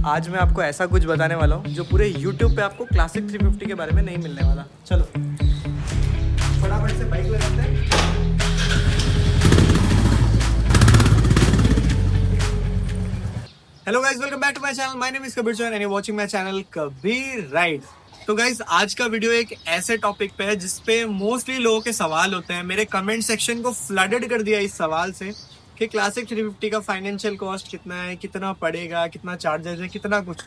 आज मैं आपको ऐसा कुछ बताने वाला हूँ जो पूरे YouTube पे आपको क्लासिक 350 के बारे में नहीं मिलने वाला। चलो फटाफट से बाइक लगाते हैं। Hello guys, welcome back to my channel. My name is Kabir John and you watching my channel Kabir ride. तो गाइस, आज का वीडियो एक ऐसे टॉपिक पे है जिसपे मोस्टली लोगों के सवाल होते हैं। मेरे कमेंट सेक्शन को फ्लडेड कर दिया इस सवाल से कि क्लासिक 350 का फाइनेंशियल कॉस्ट कितना है, कितना पड़ेगा, कितना चार्जेस है, कितना कुछ।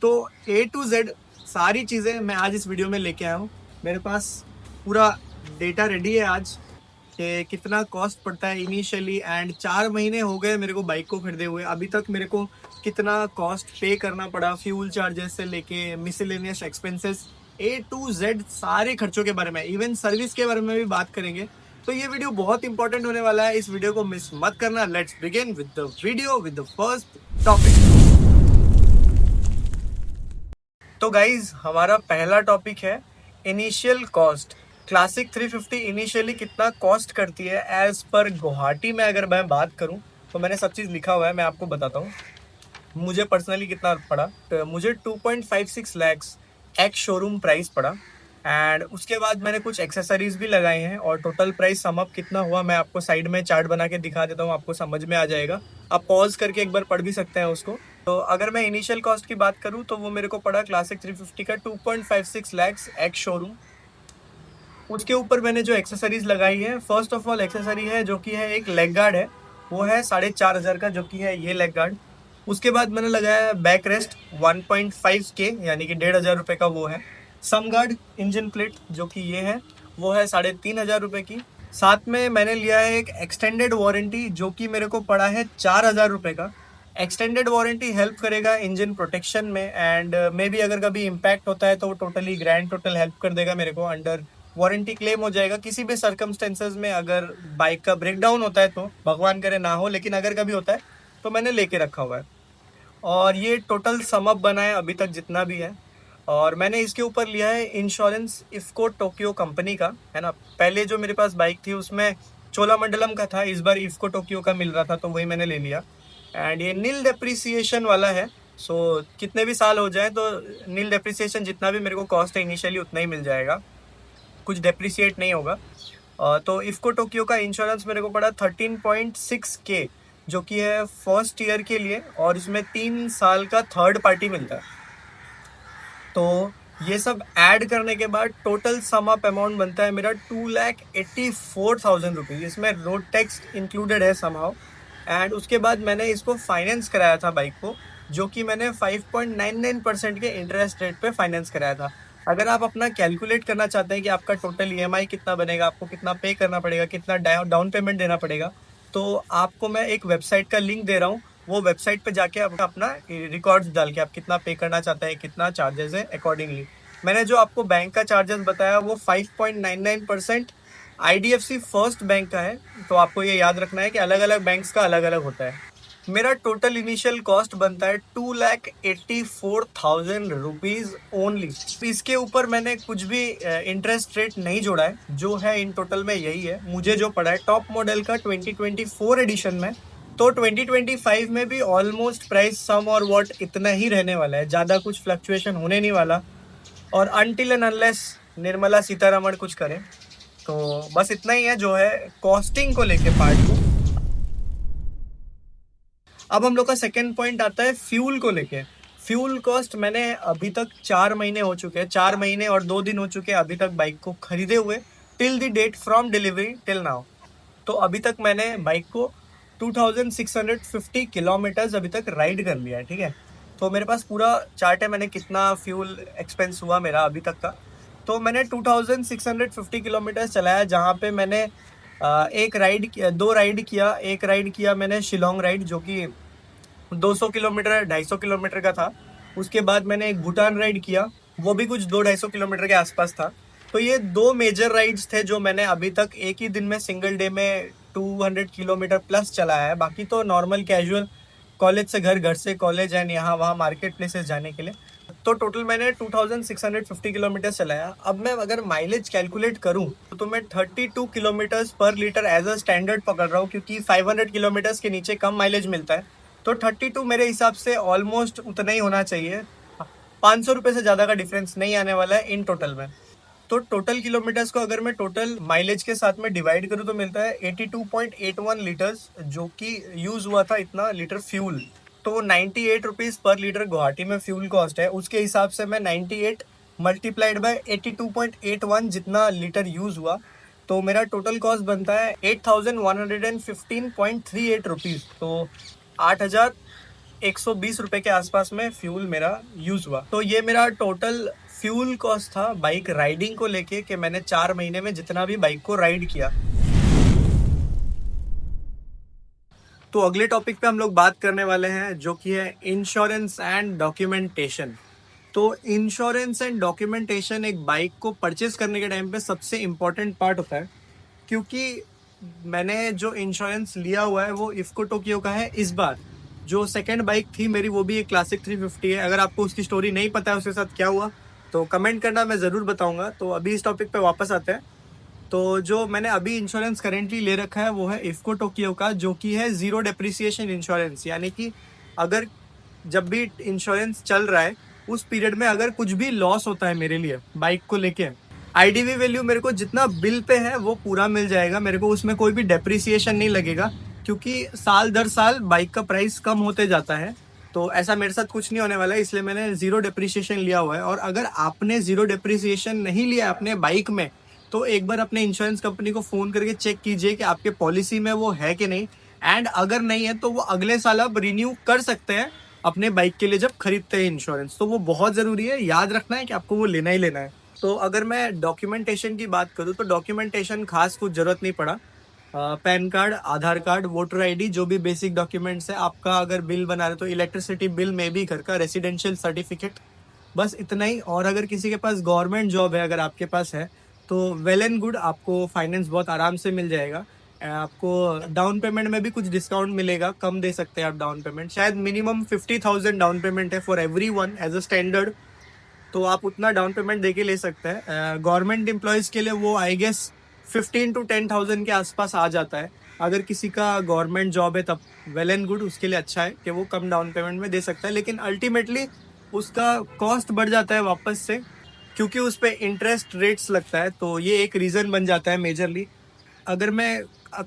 तो A to Z सारी चीज़ें मैं आज इस वीडियो में लेके आया हूँ। मेरे पास पूरा डेटा रेडी है आज कि कितना कॉस्ट पड़ता है इनिशियली, एंड 4 महीने हो गए मेरे को बाइक को खरीदे हुए। अभी तक मेरे को कितना कॉस्ट पे करना पड़ा, फ्यूल चार्जेस से लेके miscellaneous expenses, A to Z सारे खर्चों के बारे में, इवन सर्विस के बारे में भी बात करेंगे। तो ये वीडियो बहुत इंपॉर्टेंट होने वाला है, इस वीडियो को मिस मत करना। Let's begin with the video with the first topic. तो गाइज, हमारा पहला टॉपिक है इनिशियल कॉस्ट। क्लासिक 350 इनिशियली कितना कॉस्ट करती है एज पर गुवाहाटी में। अगर मैं बात करूं तो मैंने सब चीज़ लिखा हुआ है, मैं आपको बताता हूं मुझे पर्सनली कितना पड़ा। तो मुझे 2.56 लैक्स एक्स शोरूम प्राइस पड़ा, एंड उसके बाद मैंने कुछ एक्सेसरीज भी लगाए हैं और टोटल प्राइस सम अप कितना हुआ मैं आपको साइड में चार्ट बना के दिखा देता हूँ, आपको समझ में आ जाएगा। आप पॉज करके एक बार पढ़ भी सकते हैं उसको। तो अगर मैं इनिशियल कॉस्ट की बात करूँ तो वो मेरे को पड़ा क्लासिक 350 का 2.56 लैक्स एक्स शोरूम। उसके ऊपर मैंने जो एक्सेसरीज लगाई है, फर्स्ट ऑफ ऑल एक्सेसरी है जो कि है एक लेग गार्ड है, वो है 4,500 का, जो कि है ये लेग गार्ड। उसके बाद मैंने लगाया बैक रेस्ट 1.5K यानी कि 1,500 रुपये का वो है। सम गार्ड इंजन प्लेट जो कि ये है वो है 3,500 रुपये की। साथ में मैंने लिया है एक एक्सटेंडेड वारंटी जो कि मेरे को पड़ा है 4,000 रुपये का। एक्सटेंडेड वारंटी हेल्प करेगा इंजन प्रोटेक्शन में, एंड मे बी अगर कभी इम्पैक्ट होता है तो टोटली ग्रैंड टोटल हेल्प कर देगा मेरे को। अंडर वारंटी क्लेम हो जाएगा किसी भी सर्कमस्टेंसेज में। अगर बाइक का ब्रेकडाउन होता है तो भगवान करे ना हो, लेकिन अगर कभी होता है तो मैंने लेके रखा हुआ है। और ये टोटल समअप बना है अभी तक जितना भी है। और मैंने इसके ऊपर लिया है इंश्योरेंस इफ्को टोक्यो कंपनी का, है ना। पहले जो मेरे पास बाइक थी उसमें चोलामंडलम का था, इस बार इफ्को टोक्यो का मिल रहा था तो वही मैंने ले लिया। एंड ये नील डेप्रिसिएशन वाला है, सो कितने भी साल हो जाए तो नील डेप्रिसिएशन जितना भी मेरे को कॉस्ट है इनिशियली उतना ही मिल जाएगा, कुछ डेप्रिसिएट नहीं होगा। तो इफ्को टोक्यो का इंश्योरेंस मेरे को पड़ा 13.6K, जो कि है फर्स्ट ईयर के लिए, और इसमें 3 साल का थर्ड पार्टी मिलता है। तो ये सब ऐड करने के बाद टोटल सम अप अमाउंट बनता है मेरा 2,84,000 रुपीज़। इसमें रोड टैक्स इंक्लूडेड है समहाउ। एंड उसके बाद मैंने इसको फाइनेंस कराया था बाइक को, जो कि मैंने 5.99% के इंटरेस्ट रेट पे फाइनेंस कराया था। अगर आप अपना कैलकुलेट करना चाहते हैं कि आपका टोटल EMI कितना बनेगा, आपको कितना पे करना पड़ेगा, कितना डाउन पेमेंट देना पड़ेगा, तो आपको मैं एक वेबसाइट का लिंक दे रहा हूँ। वो वेबसाइट पे जाके आप अपना रिकॉर्ड्स डाल के आप कितना पे करना चाहते हैं, कितना चार्जेस है, अकॉर्डिंगली। मैंने जो आपको बैंक का चार्जेस बताया वो 5.99% IDFC फर्स्ट बैंक का है। तो आपको ये याद रखना है कि अलग अलग बैंक्स का अलग अलग होता है। मेरा टोटल इनिशियल कॉस्ट बनता है 2,84,000 रुपीज़ ओनली। इसके ऊपर मैंने कुछ भी इंटरेस्ट रेट नहीं जोड़ा है, जो है इन टोटल में यही है। मुझे जो पड़ा है टॉप मॉडल का 2024 एडिशन में, तो 2025 में भी ऑलमोस्ट प्राइस सम और वॉट इतना ही रहने वाला है, ज़्यादा कुछ फ्लक्चुएशन होने नहीं वाला। और until and unless Nirmala Sitharaman कुछ करें, तो बस इतना ही है जो है कॉस्टिंग को लेके पार्ट को। अब हम लोग का सेकेंड पॉइंट आता है फ्यूल को लेके। फ्यूल कॉस्ट मैंने अभी तक 4 महीने हो चुके हैं, 4 महीने और 2 दिन हो चुके हैं अभी तक बाइक को खरीदे हुए, till the date from delivery till now. तो अभी तक मैंने बाइक को 2,650 किलोमीटर्स अभी तक राइड कर लिया है, ठीक है। तो मेरे पास पूरा चार्ट है, मैंने कितना फ्यूल एक्सपेंस हुआ मेरा अभी तक का। तो मैंने 2,650 किलोमीटर्स चलाया, जहाँ पे मैंने एक राइड किया, 2 राइड किया। एक राइड किया मैंने शिलोंग राइड, जो कि 200 किलोमीटर 250 किलोमीटर का था। उसके बाद मैंने एक भूटान राइड किया, वो भी कुछ 200-250 किलोमीटर के आसपास था। तो ये 2 मेजर राइड्स थे जो मैंने अभी तक एक ही दिन में सिंगल डे में 200 किलोमीटर प्लस चलाया है। बाकी तो नॉर्मल कैजुअल कॉलेज से घर, घर से कॉलेज, एंड यहाँ वहाँ मार्केट प्लेसेस जाने के लिए। तो टोटल मैंने 2,650 किलोमीटर चलाया। अब मैं अगर माइलेज कैलकुलेट करूँ तो मैं 32 किलोमीटर्स पर लीटर एज अ स्टैंडर्ड पकड़ रहा हूँ, क्योंकि 500 किलोमीटर्स के नीचे कम माइलेज मिलता है। तो 32 मेरे हिसाब से ऑलमोस्ट उतना ही होना चाहिए, 500 रुपये से ज़्यादा का डिफरेंस नहीं आने वाला है इन टोटल में। तो टोटल किलोमीटर्स को अगर मैं टोटल माइलेज के साथ में डिवाइड करूँ तो मिलता है 82.81 लीटर्स, जो कि यूज़ हुआ था इतना लीटर फ्यूल। तो 98 रुपीज़ पर लीटर गुवाहाटी में फ्यूल कॉस्ट है, उसके हिसाब से मैं 98 मल्टीप्लाइड बाय 82.81 जितना लीटर यूज़ हुआ, तो मेरा टोटल कॉस्ट बनता है 8115.38 रुपीज़। तो 8,120 रुपये के आसपास में फ्यूल मेरा यूज़ हुआ। तो ये मेरा टोटल फ्यूल कॉस्ट था बाइक राइडिंग को लेके, कि मैंने 4 महीने में जितना भी बाइक को राइड किया। तो अगले टॉपिक पे हम लोग बात करने वाले हैं, जो कि है इंश्योरेंस एंड डॉक्यूमेंटेशन। तो इंश्योरेंस एंड डॉक्यूमेंटेशन एक बाइक को परचेज करने के टाइम पे सबसे इम्पोर्टेंट पार्ट होता है, क्योंकि मैंने जो इंश्योरेंस लिया हुआ है वो इफ्को टोक्यो का है इस बार। जो सेकंड बाइक थी मेरी वो भी एक क्लासिक 350 है। अगर आपको उसकी स्टोरी नहीं पता है उसके साथ क्या हुआ तो कमेंट करना, मैं ज़रूर बताऊंगा। तो अभी इस टॉपिक पे वापस आते हैं। तो जो मैंने अभी इंश्योरेंस करेंटली ले रखा है वो है इफ्को टोक्यो का, जो कि है ज़ीरो डेप्रिसिएशन इंश्योरेंस। यानी कि अगर जब भी इंश्योरेंस चल रहा है उस पीरियड में अगर कुछ भी लॉस होता है मेरे लिए बाइक को लेके, आईडीवी वैल्यू मेरे को जितना बिल पे है वो पूरा मिल जाएगा, मेरे को उसमें कोई भी डेप्रिसिएशन नहीं लगेगा, क्योंकि साल दर साल बाइक का प्राइस कम होते जाता है। तो ऐसा मेरे साथ कुछ नहीं होने वाला है, इसलिए मैंने ज़ीरो डेप्रिसिएशन लिया हुआ है। और अगर आपने ज़ीरो डेप्रिसिएशन नहीं लिया अपने बाइक में तो एक बार अपने इंश्योरेंस कंपनी को फ़ोन करके चेक कीजिए कि आपके पॉलिसी में वो है कि नहीं। एंड अगर नहीं है तो वो अगले साल आप रिन्यू कर सकते हैं अपने बाइक के लिए जब खरीदते हैं इंश्योरेंस। तो वो बहुत ज़रूरी है, याद रखना है कि आपको वो लेना ही लेना है। तो अगर मैं डॉक्यूमेंटेशन की बात करूँ तो डॉक्यूमेंटेशन खास कुछ ज़रूरत नहीं पड़ा। पैन कार्ड, आधार कार्ड, वोटर आईडी, जो भी बेसिक डॉक्यूमेंट्स है। आपका अगर बिल बना रहे तो इलेक्ट्रिसिटी बिल में भी घर का रेसिडेंशियल सर्टिफिकेट, बस इतना ही। और अगर किसी के पास गवर्नमेंट जॉब है, अगर आपके पास है तो वेल एंड गुड, आपको फाइनेंस बहुत आराम से मिल जाएगा। आपको डाउन पेमेंट में भी कुछ डिस्काउंट मिलेगा, कम दे सकते हैं आप डाउन पेमेंट। शायद मिनिमम 50,000 डाउन पेमेंट है for every one as a standard, तो आप उतना डाउन पेमेंट देके ले सकते हैं। गवर्नमेंट एम्प्लॉयज़ के लिए वो आई गेस 15 to 10,000 के आसपास आ जाता है। अगर किसी का गवर्नमेंट जॉब है तब वेल एंड गुड, उसके लिए अच्छा है कि वो कम डाउन पेमेंट में दे सकता है। लेकिन अल्टीमेटली उसका कॉस्ट बढ़ जाता है वापस से, क्योंकि उस पर इंटरेस्ट रेट्स लगता है। तो ये एक रीज़न बन जाता है मेजरली। अगर मैं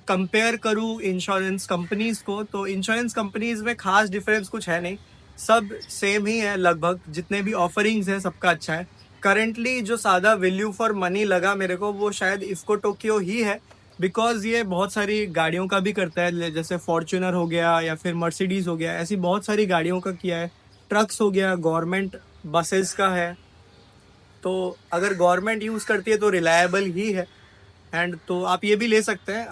कंपेयर करूँ इंश्योरेंस कंपनीज़ को, तो इंश्योरेंस कंपनीज़ में खास डिफरेंस कुछ है नहीं, सब सेम ही है लगभग। जितने भी ऑफरिंग्स हैं सबका अच्छा है। करेंटली जो सादा वैल्यू फॉर मनी लगा मेरे को वो शायद इफ्को टोक्यो ही है, बिकॉज ये बहुत सारी गाड़ियों का भी करता है, जैसे फॉर्च्यूनर हो गया या फिर मर्सिडीज़ हो गया, ऐसी बहुत सारी गाड़ियों का किया है। ट्रक्स हो गया, गवर्नमेंट बसेस का है। तो अगर गवर्नमेंट यूज़ करती है तो रिलायबल ही है। एंड तो आप ये भी ले सकते हैं।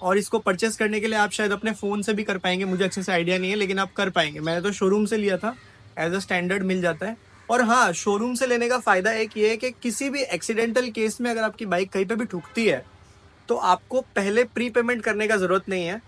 और इसको परचेस करने के लिए आप शायद अपने फ़ोन से भी कर पाएंगे, मुझे अच्छे से आइडिया नहीं है, लेकिन आप कर पाएंगे। मैंने तो शोरूम से लिया था, एज अ स्टैंडर्ड मिल जाता है। और हाँ, शोरूम से लेने का फ़ायदा एक ये है कि किसी भी एक्सीडेंटल केस में अगर आपकी बाइक कहीं पे भी ठुकती है तो आपको पहले प्री पेमेंट करने का ज़रूरत नहीं है।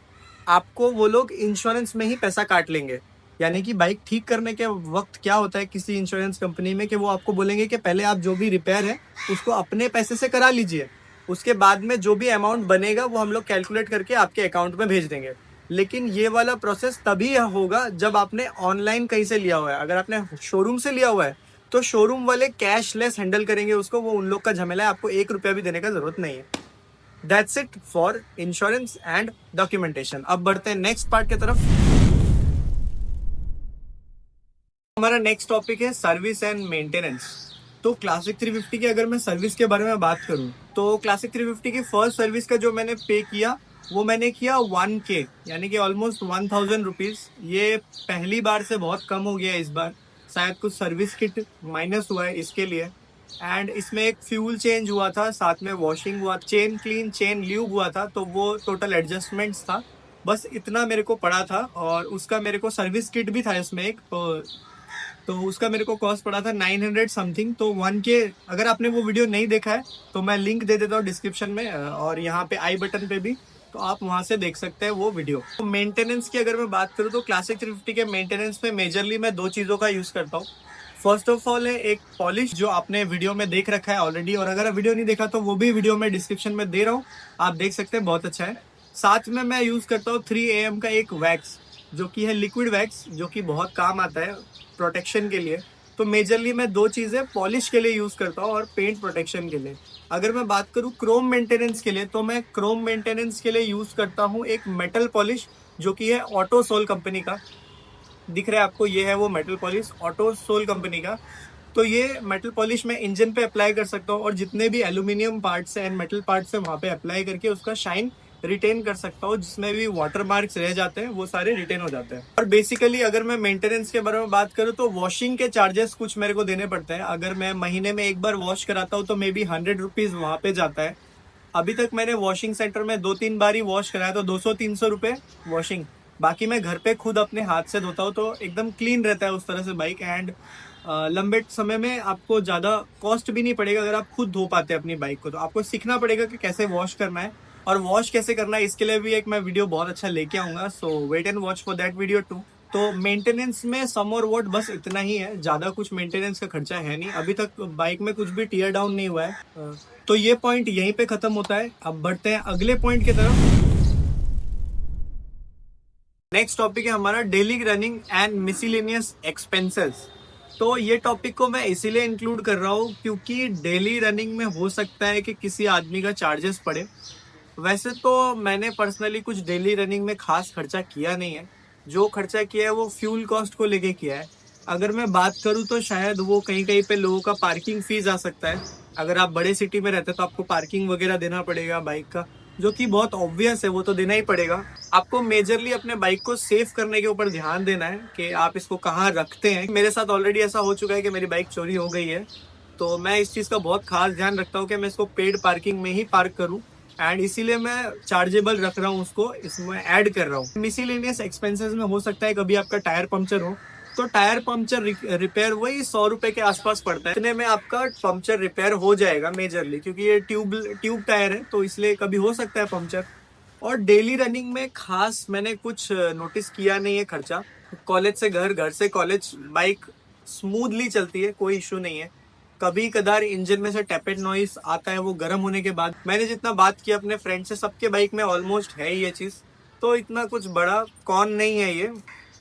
आपको वो लोग इंश्योरेंस में ही पैसा काट लेंगे। यानी कि बाइक ठीक करने के वक्त क्या होता है किसी इंश्योरेंस कंपनी में, कि वो आपको बोलेंगे कि पहले आप जो भी रिपेयर है उसको अपने पैसे से करा लीजिए, उसके बाद में जो भी अमाउंट बनेगा वो हम लोग कैलकुलेट करके आपके अकाउंट में भेज देंगे। लेकिन ये वाला प्रोसेस तभी होगा जब आपने ऑनलाइन कहीं से लिया हुआ है। अगर आपने शोरूम से लिया हुआ है तो शोरूम वाले कैशलेस हैंडल करेंगे उसको, वो उन लोग का झमेला है, आपको 1 रुपया भी देने का जरूरत नहीं है। That's it for insurance and documentation. अब बढ़ते हैं नेक्स्ट पार्ट की तरफ। हमारा नेक्स्ट टॉपिक है सर्विस एंड मेंटेनेंस। तो क्लासिक 350 की अगर मैं सर्विस के बारे में बात करूं तो क्लासिक 350 की फर्स्ट सर्विस का जो मैंने पे किया वो मैंने किया 1K, यानी कि ऑलमोस्ट 1,000 रुपीज़। ये पहली बार से बहुत कम हो गया इस बार, शायद कुछ सर्विस किट माइनस हुआ है इसके लिए। एंड इसमें एक फ्यूल चेंज हुआ था, साथ में वॉशिंग हुआ, चेन क्लीन, चेन ल्यूब हुआ था, तो वो टोटल एडजस्टमेंट्स था। बस इतना मेरे को पड़ा था। और उसका मेरे को सर्विस किट भी था इसमें एक, तो उसका मेरे को कॉस्ट पड़ा था 900 समथिंग। तो 1K, अगर आपने वो वीडियो नहीं देखा है तो मैं लिंक दे देता हूँ डिस्क्रिप्शन में और यहाँ पे आई बटन पे भी, तो आप वहाँ से देख सकते हैं वो वीडियो। तो मेंटेनेंस की अगर मैं बात करूँ तो क्लासिक 350 के मेंटेनेंस में मेजरली मैं 2 चीज़ों का यूज़ करता हूँ। फर्स्ट ऑफ ऑल है एक पॉलिश, जो आपने वीडियो में देख रखा है ऑलरेडी, और अगर वीडियो नहीं देखा तो वो भी वीडियो में डिस्क्रिप्शन में दे रहा हूँ, आप देख सकते हैं, बहुत अच्छा है। साथ में मैं यूज़ करता हूँ 3AM का एक वैक्स। जो कि है लिक्विड वैक्स, जो कि बहुत काम आता है प्रोटेक्शन के लिए। तो मेजरली मैं दो चीज़ें पॉलिश के लिए यूज़ करता हूँ और पेंट प्रोटेक्शन के लिए। अगर मैं बात करूँ क्रोम मेंटेनेंस के लिए, तो मैं क्रोम मेंटेनेंस के लिए यूज़ करता हूँ एक मेटल पॉलिश, जो कि है ऑटो सोल कंपनी का। दिख रहा है आपको, ये है वो metal polish Autosol company का। तो ये मेटल पॉलिश मैं इंजन पे अप्लाई कर सकता हूँ और जितने भी एल्यूमिनियम पार्ट्स हैं एंड मेटल पार्ट्स हैं वहाँ पे अप्लाई करके उसका शाइन रिटेन कर सकता हूँ। जिसमें भी वाटर मार्क्स रह जाते हैं वो सारे रिटेन हो जाते हैं। और बेसिकली अगर मैं मेंटेनेंस के बारे में बात करूँ तो वॉशिंग के चार्जेस कुछ मेरे को देने पड़ते हैं। अगर मैं महीने में एक बार वॉश कराता हूँ तो मे बी 100 रुपीज वहाँ पे जाता है। अभी तक मैंने वॉशिंग सेंटर में 2-3 बार ही वॉश कराया, तो 200-300 रुपये वॉशिंग। बाकी मैं घर पे खुद अपने हाथ से धोता हूँ तो एकदम क्लीन रहता है उस तरह से बाइक। एंड लंबे समय में आपको ज़्यादा कॉस्ट भी नहीं पड़ेगा अगर आप खुद धो पाते हैं अपनी बाइक को। तो आपको सीखना पड़ेगा कि कैसे वॉश करना है और वॉश कैसे करना है, इसके लिए भी एक मैं वीडियो बहुत अच्छा लेके आऊँगा। So wait and watch for that video too. तो मेंटेनेंस में सम और वोट बस इतना ही है, ज़्यादा कुछ मेंटेनेंस का खर्चा है नहीं। अभी तक बाइक में कुछ भी टीयर डाउन नहीं हुआ है। तो ये पॉइंट यहीं पे खत्म होता है। अब बढ़ते हैं अगले पॉइंट की तरफ। नेक्स्ट टॉपिक है हमारा daily running and miscellaneous expenses. तो ये टॉपिक को मैं इसीलिए इंक्लूड कर रहा हूँ क्योंकि डेली रनिंग में हो सकता है कि किसी आदमी का चार्जेस पड़े। वैसे तो मैंने पर्सनली कुछ डेली रनिंग में खास खर्चा किया नहीं है। जो खर्चा किया है वो फ्यूल कॉस्ट को लेके किया है। अगर मैं बात करूँ तो शायद वो कहीं कहीं पे लोगों का पार्किंग फीस आ सकता है। अगर आप बड़े सिटी में रहते हैं तो आपको पार्किंग वगैरह देना पड़ेगा बाइक का, जो कि बहुत ऑब्वियस है, वो तो देना ही पड़ेगा। आपको मेजरली अपने बाइक को सेफ करने के ऊपर ध्यान देना है कि आप इसको कहाँ रखते हैं। मेरे साथ ऑलरेडी ऐसा हो चुका है कि मेरी बाइक चोरी हो गई है। तो मैं इस चीज़ का बहुत खास ध्यान रखता हूँ कि मैं इसको पेड पार्किंग में ही पार्क करूँ। एंड इसीलिए मैं चार्जेबल रख रहा हूँ, उसको इसमें ऐड कर रहा हूँ। मिसलेनियस एक्सपेंसेस में हो सकता है कभी आपका टायर पंक्चर हो, तो टायर पंक्चर रिपेयर वही 100 रुपए के आसपास पड़ता है। इतने में आपका पंक्चर रिपेयर हो जाएगा मेजरली, क्योंकि ये ट्यूब टायर है तो इसलिए कभी हो सकता है पंक्चर। और डेली रनिंग में खास मैंने कुछ नोटिस किया नहीं है खर्चा। कॉलेज से घर, घर से कॉलेज बाइक स्मूथली चलती है, कोई इशू नहीं है। कभी कदार इंजन में से टैपेट नॉइस आता है वो गर्म होने के बाद। मैंने जितना बात किया अपने फ्रेंड से, सबके बाइक में ऑलमोस्ट है ये चीज़। तो इतना कुछ बड़ा कॉन नहीं है ये।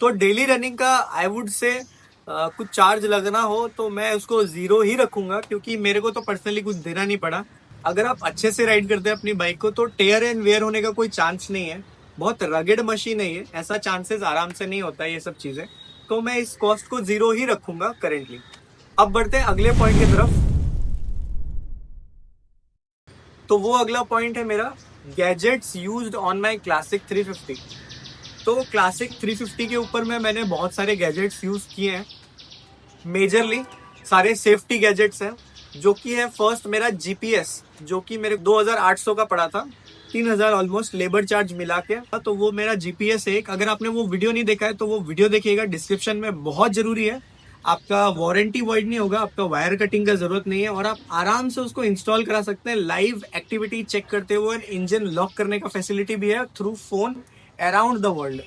तो डेली रनिंग का आई वुड से कुछ चार्ज लगना हो तो मैं उसको जीरो ही रखूंगा, क्योंकि मेरे को तो पर्सनली कुछ देना नहीं पड़ा। अगर आप अच्छे से राइड करते हैं अपनी बाइक को तो टेयर एंड वेयर होने का कोई चांस नहीं है। बहुत रगेड मशीन है ये, ऐसा चांसेस आराम से नहीं होता है ये सब चीज़ें। तो मैं इस कॉस्ट को जीरो ही रखूंगा करेंटली। अब बढ़ते हैं अगले पॉइंट की तरफ। तो वो अगला पॉइंट है मेरा gadgets used on my classic 350। तो क्लासिक 350 के ऊपर में मैंने बहुत सारे गैजेट्स यूज किए हैं। मेजरली सारे सेफ्टी गैजेट्स हैं, जो कि है फर्स्ट मेरा जीपीएस, जो कि मेरे 2800 का पड़ा था, 3000 ऑलमोस्ट लेबर चार्ज मिला के। तो वो मेरा जीपीएस है। अगर आपने वो वीडियो नहीं देखा है तो वो वीडियो देखिएगा, डिस्क्रिप्शन में बहुत जरूरी है। आपका वारंटी वॉइड नहीं होगा, आपका वायर कटिंग का जरूरत नहीं है और आप आराम से उसको इंस्टॉल करा सकते हैं। लाइव एक्टिविटी चेक करते हुए इंजन लॉक करने का फैसिलिटी भी है through phone around the world.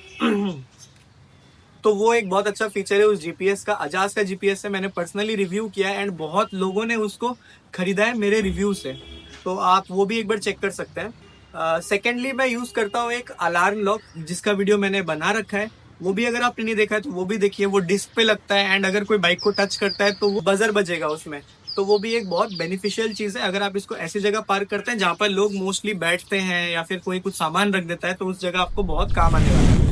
तो वो एक बहुत अच्छा फीचर है उस जीपीएस का। अजाज का जीपीएस है, मैंने पर्सनली रिव्यू किया है एंड बहुत लोगों ने उसको खरीदा है मेरे रिव्यू से। तो आप वो भी एक बार चेक कर सकते हैं। सेकेंडली मैं यूज करता हूँ एक अलार्म लॉक, जिसका वीडियो मैंने बना रखा है। वो भी अगर आपने नहीं देखा है तो वो भी देखिए। वो डिस्क पे लगता है एंड अगर कोई बाइक को टच करता है तो वो बजर बजेगा उसमें। तो वो भी एक बहुत बेनिफिशियल चीज है। अगर आप इसको ऐसी जगह पार्क करते हैं जहाँ पर लोग मोस्टली बैठते हैं या फिर कोई कुछ सामान रख देता है, तो उस जगह आपको बहुत काम आने वाला है।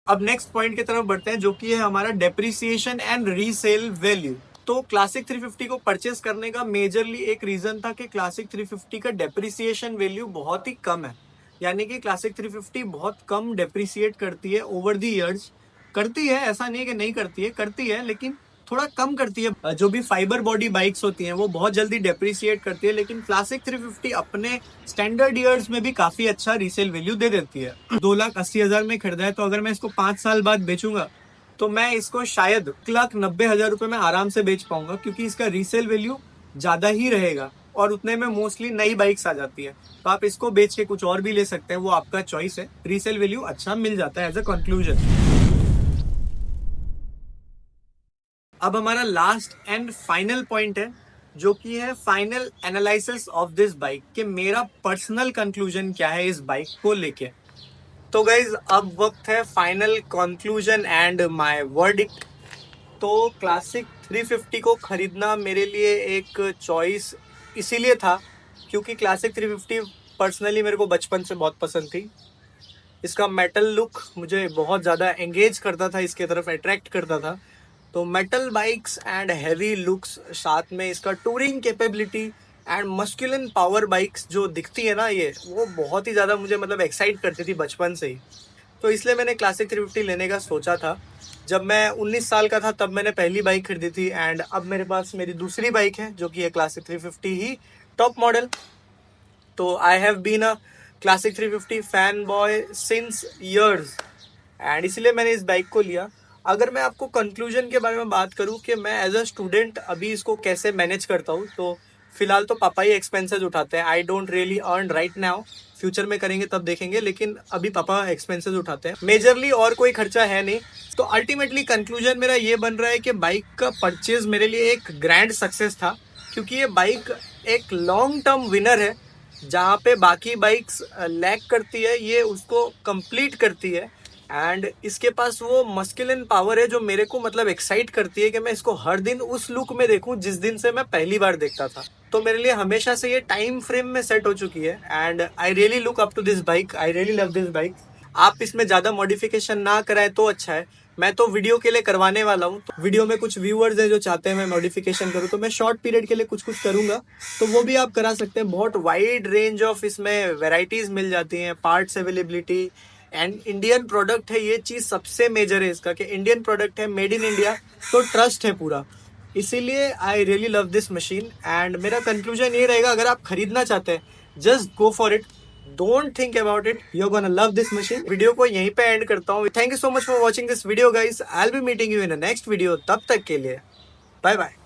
अब नेक्स्ट पॉइंट की तरफ बढ़ते हैं, जो कि है हमारा डेप्रिसिएशन एंड रीसेल वैल्यू। तो क्लासिक 350 को परचेस करने का मेजरली एक रीजन था कि क्लासिक 350 का डेप्रिसिएशन वैल्यू बहुत ही कम है। यानी कि क्लासिक 350 बहुत कम डेप्रिसिएट करती है ओवर द ईयर्स। करती है, ऐसा नहीं है कि नहीं करती है, करती है, लेकिन थोड़ा कम करती है। जो भी फाइबर बॉडी बाइक्स होती हैं वो बहुत जल्दी डेप्रिसिएट करती है, लेकिन क्लासिक 350 अपने स्टैंडर्ड ईयर्स में भी काफी अच्छा रीसेल वैल्यू दे देती है। 2,80,000 में खरीदा है तो अगर मैं इसको 5 साल बाद बेचूंगा तो मैं इसको शायद 1,90,000 रुपए में आराम से बेच पाऊंगा, क्योंकि इसका रीसेल वैल्यू ज्यादा ही रहेगा और उतने में मोस्टली नई बाइक्स आ जाती है। तो आप इसको बेच के कुछ और भी ले सकते हैं, वो आपका चॉइस है। रीसेल वैल्यू अच्छा मिल जाता है एज अ कंक्लूजन। अब हमारा लास्ट एंड फाइनल पॉइंट है, जो कि है final analysis of this bike, कि मेरा पर्सनल कंक्लूजन क्या है इस बाइक को लेके। तो गाइज अब वक्त है final conclusion and my verdict. तो क्लासिक 350 को खरीदना मेरे लिए एक चॉइस इसीलिए था क्योंकि क्लासिक 350 पर्सनली मेरे को बचपन से बहुत पसंद थी। इसका मेटल लुक मुझे बहुत ज़्यादा एंगेज करता था, इसके तरफ अट्रैक्ट करता था। तो metal bikes and heavy looks, साथ में इसका touring capability and masculine power bikes जो दिखती है ना, ये वो बहुत ही ज़्यादा मुझे मतलब एक्साइट करती थी बचपन से ही। तो इसलिए मैंने क्लासिक 350 लेने का सोचा था। जब मैं 19 साल का था तब मैंने पहली बाइक खरीदी थी एंड अब मेरे पास मेरी दूसरी बाइक है जो कि है क्लासिक 350 ही टॉप मॉडल। तो I have been a classic 350 fanboy since years and इसलिए मैंने इस बाइक को लिया। अगर मैं आपको कंक्लूजन के बारे में बात करूं कि मैं एज अ स्टूडेंट अभी इसको कैसे मैनेज करता हूं, तो फिलहाल तो पापा ही एक्सपेंसेस उठाते हैं। I don't really earn right now, future में करेंगे तब देखेंगे, लेकिन अभी पापा एक्सपेंसेस उठाते हैं मेजरली, और कोई खर्चा है नहीं। तो अल्टीमेटली कंक्लूजन मेरा ये बन रहा है कि बाइक का परचेज मेरे लिए एक ग्रैंड सक्सेस था, क्योंकि ये बाइक एक लॉन्ग टर्म विनर है। जहाँ पे बाकी बाइक्स लैग करती है, ये उसको कंप्लीट करती है। एंड इसके पास वो मस्कुलिन पावर है जो मेरे को मतलब एक्साइट करती है कि मैं इसको हर दिन उस लुक में देखूं जिस दिन से मैं पहली बार देखता था। तो मेरे लिए हमेशा से ये टाइम फ्रेम में सेट हो चुकी है and I really look up to this bike, I really love this bike. आप इसमें ज़्यादा मॉडिफिकेशन ना कराएं तो अच्छा है। मैं तो वीडियो के लिए करवाने वाला हूँ, तो वीडियो में कुछ व्यूअर्स हैं जो चाहते हैं मैं मॉडिफिकेशन करूँ, तो मैं शॉर्ट पीरियड के लिए कुछ कुछ करूँगा, तो वो भी आप करा सकते हैं। बहुत वाइड रेंज ऑफ इसमें वेराइटीज़ मिल जाती हैं, parts availability and Indian product है। ये चीज़ सबसे मेजर है इसका कि इंडियन प्रोडक्ट है, मेड इन इंडिया, तो ट्रस्ट है पूरा। इसीलिए I really love this machine and मेरा कंक्लूजन ये रहेगा, अगर आप खरीदना चाहते हैं just go for it, don't think about it, you are gonna love this machine. Video को यहीं पे एंड करता हूँ। Thank you so much for watching this video guys, I will be meeting you in the next video. तब तक के लिए bye bye.